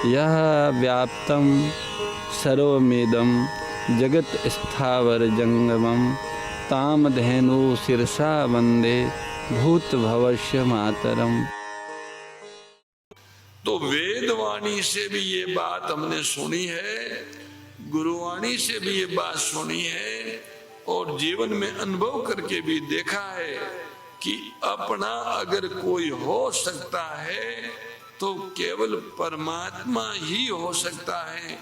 यह व्याप्तं सर्वमेदं जगत् स्थावर जंगमं तामधेनु शिरसा वंदे भूत भवस्य मातरम। तो वेदवाणी से भी ये बात हमने सुनी है, गुरुवाणी से भी ये बात सुनी है, और जीवन में अनुभव करके भी देखा है कि अपना अगर कोई हो सकता है तो केवल परमात्मा ही हो सकता है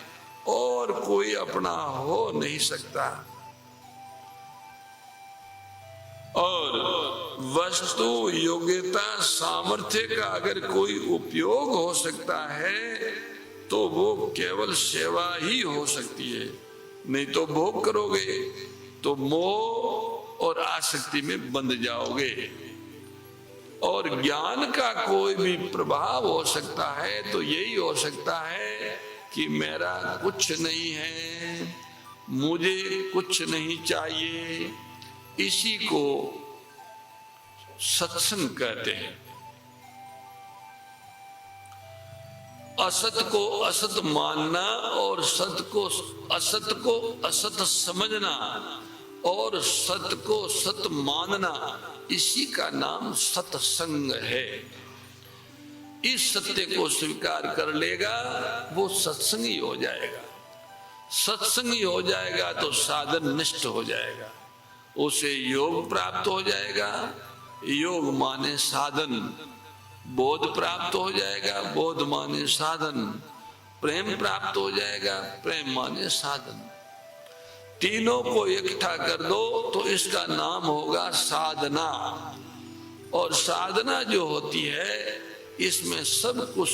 और कोई अपना हो नहीं सकता। और वस्तु योग्यता सामर्थ्य का अगर कोई उपयोग हो सकता है तो वो केवल सेवा ही हो सकती है, नहीं तो भोग करोगे तो मोह और आसक्ति में बंध जाओगे। और ज्ञान का कोई भी प्रभाव हो सकता है तो यही हो सकता है कि मेरा कुछ नहीं है, मुझे कुछ नहीं चाहिए, इसी को सत्संग कहते हैं। असत को असत मानना और सत को असत समझना और सत को सत मानना, इसी का नाम सत्संग है। इस सत्य को स्वीकार कर लेगा वो सत्संगी हो जाएगा। सत्संगी हो जाएगा तो साधन नष्ट हो जाएगा, उसे योग प्राप्त हो जाएगा। योग माने साधन, बोध प्राप्त हो जाएगा, बोध माने साधन, प्रेम प्राप्त हो जाएगा, प्रेम माने साधन। तीनों को इकट्ठा कर दो तो इसका नाम होगा साधना। और साधना जो होती है इसमें सब कुछ,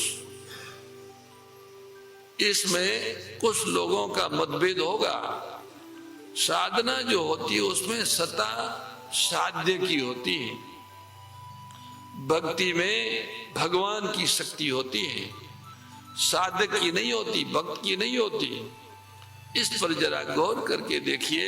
इसमें कुछ लोगों का मतभेद होगा। साधना जो होती है उसमें सत्ता साध्य की होती है, भक्ति में भगवान की शक्ति होती है, साधक की नहीं होती, भक्त की नहीं होती। इस पर जरा गौर करके देखिए,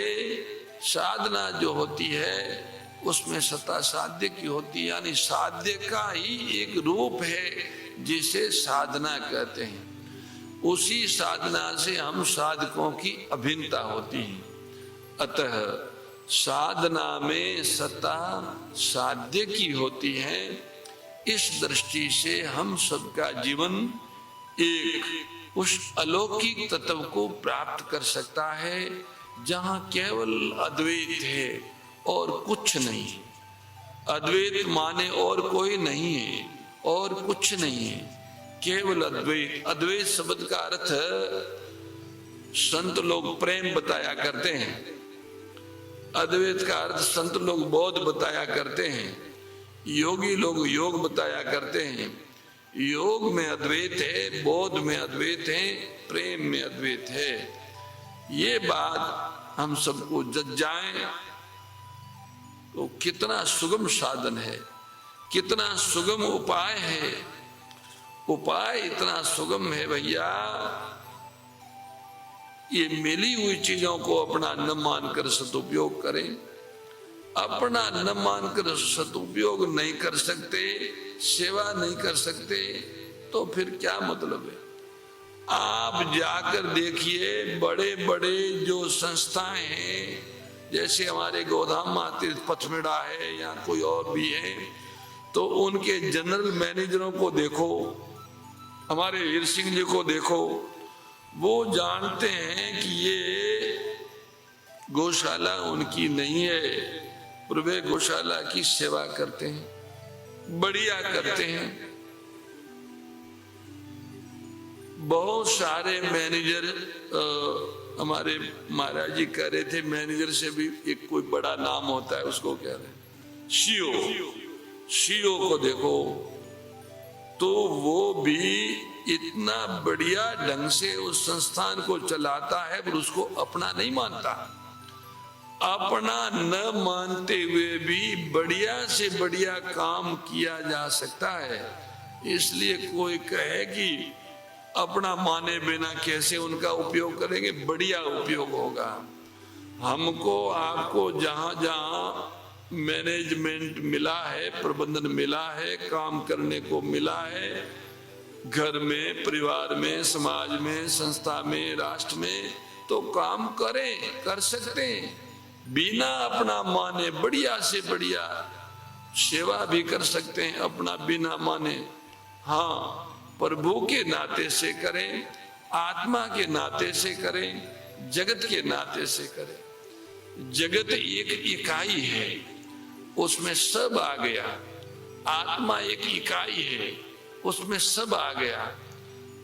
साधना जो होती है उसमें सत्ता साध्य की होती है, यानी साध्य का ही एक रूप है जिसे साधना कहते हैं। उसी साधना से हम साधकों की अभिन्नता होती है। अतः साधना में सत्ता साध्य की होती है। इस दृष्टि से हम सबका जीवन एक उस अलौकिक तत्व को प्राप्त कर सकता है जहां केवल अद्वैत है और कुछ नहीं। अद्वैत माने और कोई नहीं है और कुछ नहीं है, केवल अद्वैत। अद्वैत शब्द का अर्थ संत लोग प्रेम बताया करते हैं, अद्वैत का अर्थ संत लोग बोध बताया करते हैं, योगी लोग योग बताया करते हैं। योग में अद्वैत है, बोध में अद्वैत है, प्रेम में अद्वैत है। ये बात हम सबको जग जाए तो कितना सुगम साधन है, कितना सुगम उपाय है। उपाय इतना सुगम है भैया, ये मिली हुई चीजों को अपना न मानकर सदुपयोग करें। अपना न मानकर सदुपयोग नहीं कर सकते, सेवा नहीं कर सकते, तो फिर क्या मतलब है। आप जाकर देखिए, बड़े बड़े जो संस्थाएं हैं, जैसे हमारे गोधाम तीर्थ पथमेड़ा है या कोई और भी है, तो उनके जनरल मैनेजरों को देखो, हमारे वीर सिंह जी को देखो, वो जानते हैं कि ये गौशाला उनकी नहीं है, और वे गौशाला की सेवा करते हैं, बढ़िया करते हैं। बहुत सारे मैनेजर, हमारे महाराज जी कह रहे थे, मैनेजर से भी एक कोई बड़ा नाम होता है, उसको कह रहे हैं सीओ। सीओ को देखो तो वो भी इतना बढ़िया ढंग से उस संस्थान को चलाता है, पर उसको अपना नहीं मानता। अपना न मानते हुए भी बढ़िया से बढ़िया काम किया जा सकता है। इसलिए कोई कहे कि अपना माने बिना कैसे उनका उपयोग करेंगे, बढ़िया उपयोग होगा। हमको आपको जहां जहां मैनेजमेंट मिला है, प्रबंधन मिला है, काम करने को मिला है, घर में, परिवार में, समाज में, संस्था में, राष्ट्र में तो काम करें, कर सकते हैं। बिना अपना माने बढ़िया से बढ़िया सेवा भी कर सकते हैं, अपना बिना माने। हाँ, प्रभु के नाते से करें, आत्मा के नाते से करें, जगत के नाते से करें। जगत एक इकाई है, उसमें सब आ गया। आत्मा एक इकाई है, उसमें सब आ गया।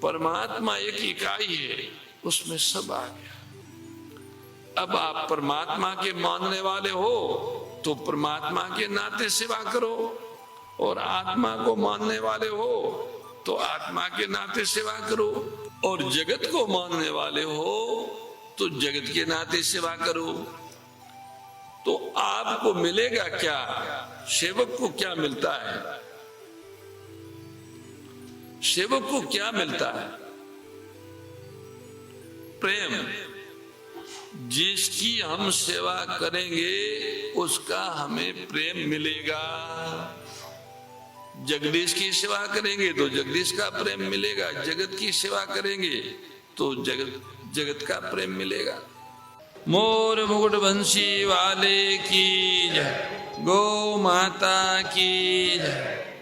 परमात्मा एक इकाई है, उसमें सब आ गया। अब आप परमात्मा के मानने वाले हो तो परमात्मा के नाते सेवा करो, और आत्मा को मानने वाले हो तो आत्मा के नाते सेवा करो, और जगत को मानने वाले हो तो जगत के नाते सेवा करो। तो आपको मिलेगा क्या? सेवक को क्या मिलता है? सेवक को क्या मिलता है? प्रेम। जिसकी हम सेवा करेंगे उसका हमें प्रेम मिलेगा। जगदीश की सेवा करेंगे तो जगदीश का प्रेम मिलेगा, जगत की सेवा करेंगे तो जगत का प्रेम मिलेगा। मोर मुकुट बंसी वाले की जय, गौ माता की जय।